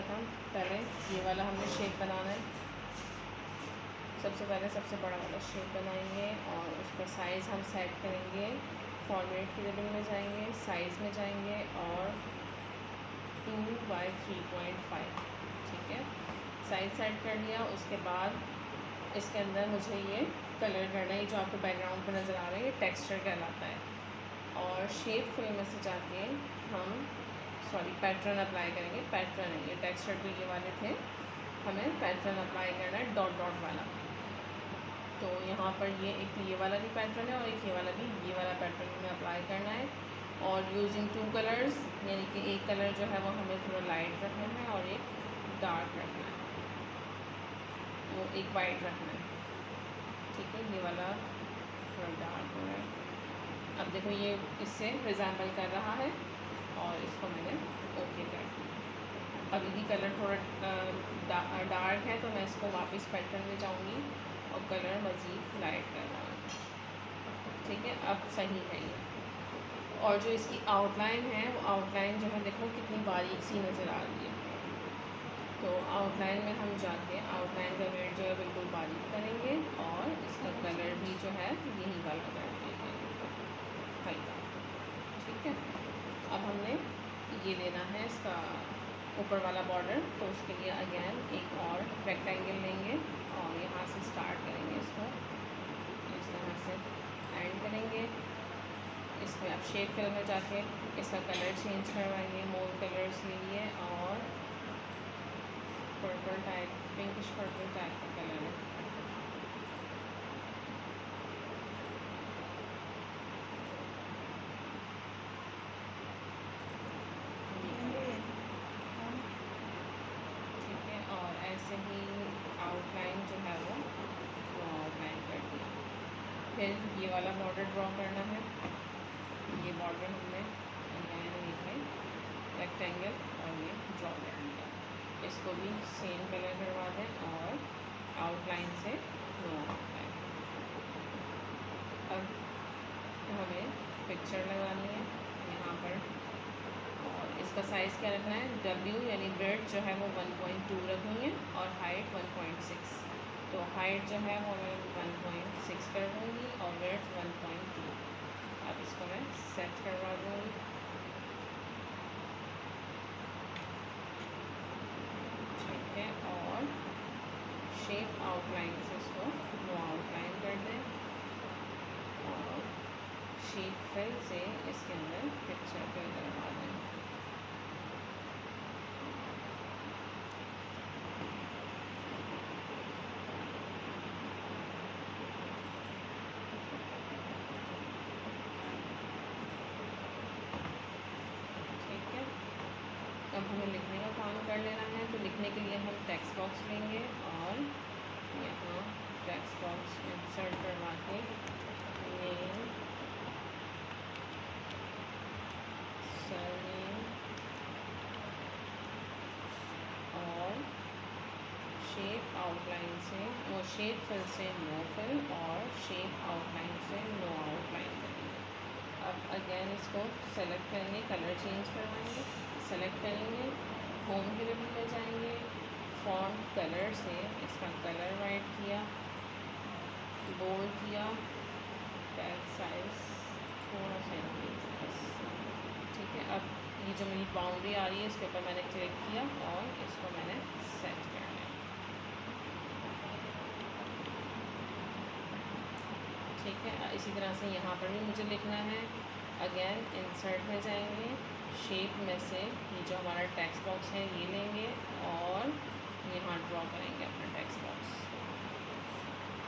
सर्वप्रथम पहले ये वाला हमने शेप बनाना है। सबसे पहले सबसे बड़ा वाला शेप बनाएंगे और उसका साइज़ हम सेट करेंगे। फॉर्मेट की रिबन में जाएंगे, साइज़ में जाएंगे और 2/3.5, ठीक है। साइज़ सेट कर लिया। उसके बाद इसके अंदर मुझे ये कलर करना है, जो आपको बैकग्राउंड पर नज़र आ रहा है, ये टेक्सचर कहलाता है। और शेप फिल में से जाके हम पैटर्न अप्लाई करेंगे। पैटर्न है ये, टेक्सचर तो ये वाले थे, हमें पैटर्न अप्लाई करना है डॉट डॉट वाला। तो यहाँ पर ये एक ये वाला भी पैटर्न है और एक ये वाला भी, ये वाला पैटर्न हमें अप्लाई करना है। और यूजिंग 2 कलर्स, यानी कि एक कलर जो है वो हमें थोड़ा लाइट रखना है और एक डार्क रखना है, वो एक वाइट रखना है, ठीक है। ये वाला थोड़ा डार्क हो रहा है। अब देखो ये इससे रिजेंबल कर रहा है और इसको मैंने ओके कर दिया। अब यदि कलर थोड़ा डार्क है तो मैं इसको वापस पैटर्न में जाऊंगी और कलर मज़ीद लाइट कर रहा हूँ, ठीक है। अब सही है ये। और जो इसकी आउटलाइन है, वो आउटलाइन जो है देखो कितनी बारीक सी नज़र आ रही है। तो आउटलाइन में हम जाके आउटलाइन का वेट जो है बिल्कुल बारीक करेंगे और इसका कलर भी जो है यही वाला कर देंगे, हल्का, ठीक है। अब हमने ये लेना है इसका ऊपर वाला बॉर्डर, तो उसके लिए अगेन एक और रेक्टेंगल लेंगे और यहाँ से स्टार्ट करेंगे, इसको इस तरह से एंड करेंगे। इसमें अब शेप फिल में जाके इसका कलर चेंज करवाएंगे। मोर कलर्स लिए और purple type, pinkish purple type का कलर है। ठीक है, और ऐसे ही आउटलाइन जो है वो आउटलाइन कर दिया। फिर ये वाला बॉर्डर ड्रॉ करना है। ये बॉर्डर हमने ये रेक्टेंगल और ये ड्रॉ कर दिया। इसको भी सेम कलर करवा दें और आउटलाइन से नो आउटलाइन। अब हमें पिक्चर लगानी है यहाँ पर, और इसका साइज़ क्या रखना है, W यानी ब्रेड जो है वो 1.2 रखेंगे और हाइट 1.6। तो हाइट जो है वो मैं 1.6 कर दूँगी और ब्रेड 1.2। अब इसको मैं सेट करवा दूँगी। ठीक है, और शेप आउटलाइन से इसको नो आउटलाइन कर दें और शेप फिल से इसके अंदर पिक्चर फिल करवा दें। अब हमें लिखने का काम कर लेना है। तो लिखने के लिए हम टेक्स्ट बॉक्स लेंगे और यहाँ टेक्स्ट बॉक्स इंसर्ट करवा के नेम, सरनेम और शेप आउटलाइन से, वो शेप फिल से नो फिल और शेप आउटलाइन से नो आउटलाइन करेंगे। अब अगेन इसको सेलेक्ट करेंगे, कलर चेंज करवाएंगे, सेलेक्ट करेंगे, होम के रिबन में जाएंगे, फॉन्ट कलर से इसका कलर वाइट किया, बोल्ड किया, टेक्स्ट साइज थोड़ा सा इंक्रीज बस, ठीक है। अब ये जो मेरी बाउंड्री आ रही है इसके ऊपर मैंने क्लिक किया और इसको मैंने सेट करना है, ठीक है। इसी तरह से यहाँ पर भी मुझे लिखना है। अगेन इंसर्ट में जाएंगे, शेप में से ये जो हमारा टेक्स्ट बॉक्स है ये लेंगे और यहाँ ड्रॉ करेंगे अपना टेक्स्ट बॉक्स।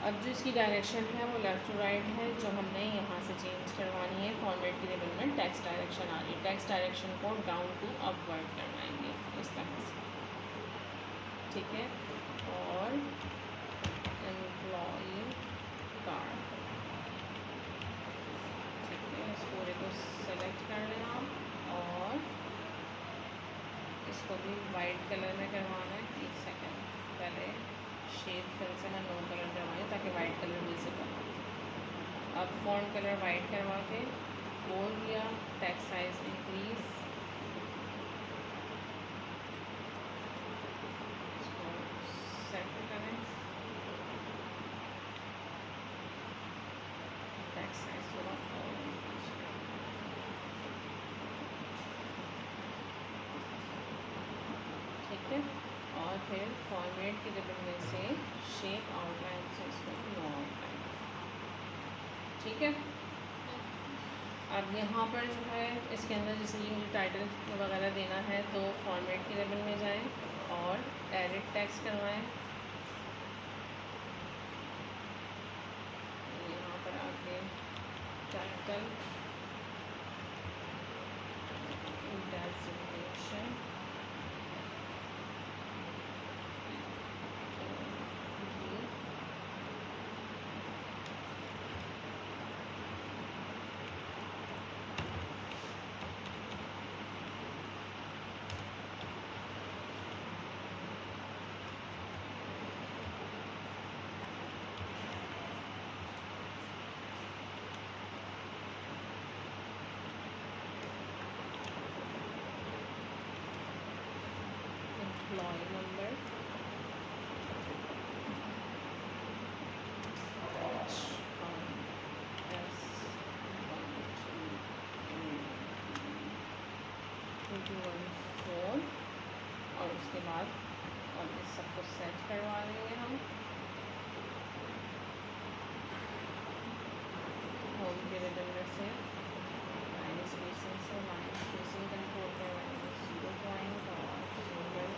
अब जो इसकी डायरेक्शन है वो लेफ़्ट टू राइट है, जो हमने यहाँ से चेंज करवानी है। फॉर्मेट की रिबन में टेक्स्ट डायरेक्शन आ रही है, टेक्स्ट डायरेक्शन को डाउन टू अपवर्ड करवाएंगे इस तरह से, ठीक है। और एम्प्लॉई कार्ड, इस पूरे को सेलेक्ट कर लें आप और इसको भी वाइट कलर में करवाना है। एक सेकेंड, पहले शेप फिल से मैं नो कलर करवाऊँ ताकि वाइट कलर विजिबल हो। अब फॉन्ट कलर वाइट करवा के बोल्ड किया, टेक्स्ट साइज इंक्रीज, है। और फिर फॉर्मेट की रिबन में से शेप आउटलाइन से इसको नो आउटलाइन, ठीक है। अब यहाँ पर जो है इसके अंदर जैसे ये मुझे टाइटल वगैरह देना है तो फॉर्मेट की रिबन में जाएं और एडिट टेक्स्ट करवाएं। यहाँ पर आके title designation employ number H1S124 और उसके बाद अब इस सबको सेट करवा लेंगे हम। होम के रिबन में से लाइन स्पेसिंग से लाइन स्पेसिंग कंट्रोल करवाएंगे 0 पॉइंट और सिंगल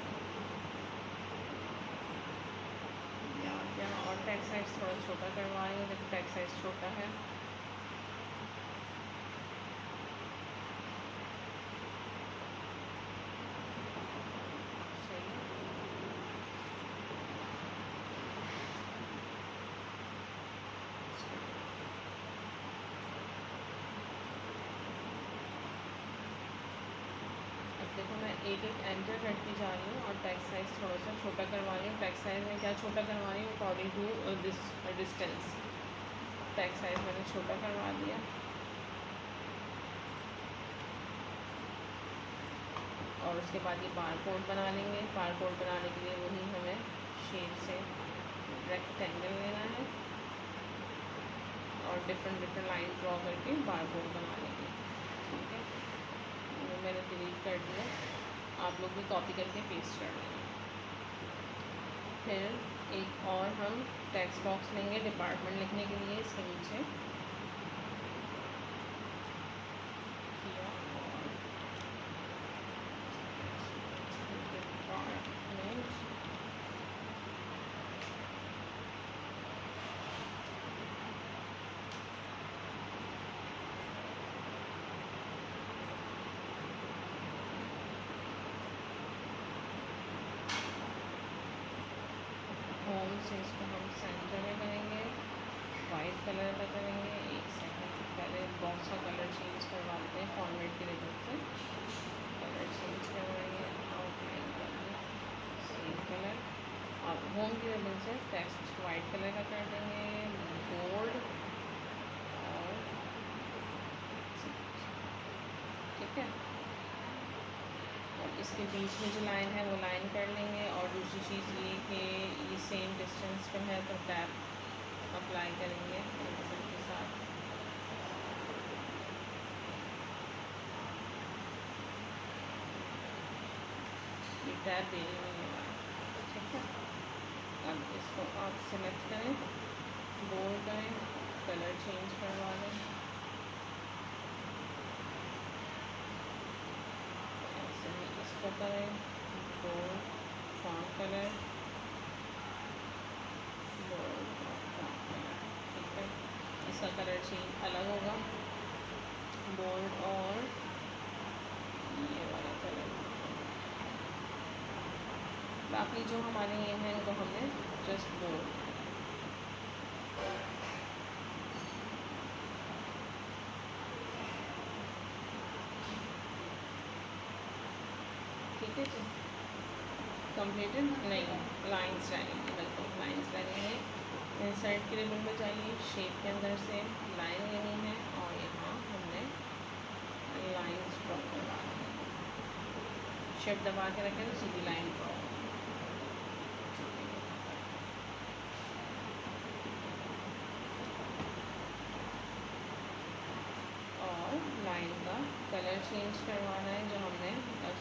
यहाँ और टेक्स्ट साइज थोड़ा छोटा करवाएंगे जब टेक्स्ट साइज छोटा है। देखो मैं एक एक एंटर करती जा रही हूँ और टेक्स्ट साइज थोड़ा सा छोटा करवा रही हूँ। टेक्स्ट साइज में क्या छोटा करवा रही हूँ according to this distance. Text size मैंने छोटा करवा दिया और उसके बाद ये बार कोड बना लेंगे। बार कोड बनाने के लिए वही हमें शेप से रेक्टेंगल लेना है और डिफरेंट लाइन ड्रॉ करके बार कोड बना लेंगे, ठीक है। मैंने डिलीट कर दिया, आप लोग भी कॉपी करके पेस्ट कर लेना। फिर एक और हम टेक्स्ट बॉक्स लेंगे डिपार्टमेंट लिखने के लिए। इसके नीचे होम से इसको हम सेंटर में करेंगे, वाइट कलर का करेंगे। एक सेकंड पहले बॉक्स का कलर चेंज करवा लेते हैं। फॉर्मेट की रिबन से कलर चेंज करवाएंगे, आउटलाइन करेंगे सेम कलर और होम की रिबन से टेक्स्ट वाइट कलर का कर देंगे, बोल्ड और ठीक है। इसके बीच में जो लाइन है वो लाइन कर लेंगे और दूसरी चीज़ ये कि ये सेम डिस्टेंस पे है तो टैब अप्लाई करेंगे पेंसिल के साथ। ये टैब दे नहीं है, ठीक है। अब इसको आप सेलेक्ट करें, बोल्ड करें, कलर चेंज करवा लें। इसको करें bold font colour, bold font colour, ठीक है। इसका कलर चेंज अलग होगा, बोल्ड और ये वाला कलर। बाकी जो हमारे ये हैं इनको हमने जस्ट बोल्ड, ठीक है जी। कंप्लीटेड नहीं, लाइंस रहेंगे, बिल्कुल लाइंस रहेंगे। इंसर्ट के रिबन में जाइए, शेप के अंदर से लाइन लेनी है और यहाँ हमने लाइंस ड्रॉ करवा है। शेप दबा के रखें तो सीधी लाइन ड्रॉ और लाइन का कलर चेंज करवाना है जो हमने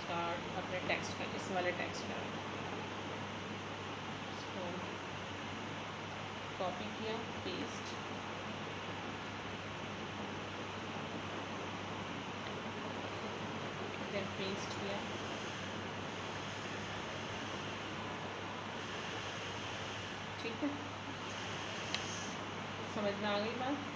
स्टार्ट अपने टेक्स्ट का, इस वाले टेक्स्ट का इसको कॉपी किया, पेस्ट, फिर पेस्ट किया, ठीक है। समझ में आ गई बात।